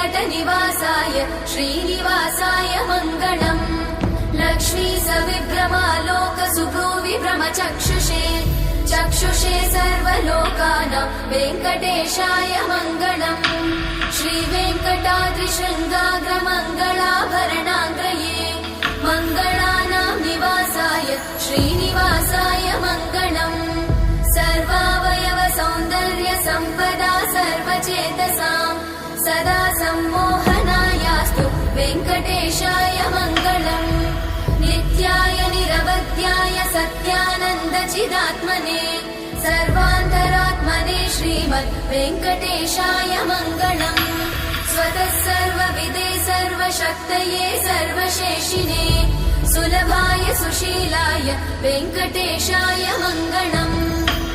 वेङ्कटनिवासाय श्रीनिवासाय मङ्गलम् लक्ष्मी सविभ्रमालोक सुभ्रूविभ्रमचक्षुषे चक्षुषे सर्वलोकानां वेङ्कटेशाय मङ्गलम् श्रीवेङ्कटाद्रिशृङ्गाग्रमङ्गलाभरणाङ्गये मङ्गलानां निवासाय श्रीनिवासाय मङ्गलम् सर्वावयव सौन्दर्य सम्पदा सर्वचेतसां सदा सम्मोहनायास्तु वेङ्कटेशाय मङ्गलम् नित्याय निरवध्याय सत्यानन्दचिदात्मने सर्वान्तरात्मने श्रीमद् वेङ्कटेशाय मङ्गलम् स्वतः सर्वविदे सर्वशक्तये सर्वशेषिने सुलभाय सुशीलाय वेङ्कटेशाय मङ्गलम्।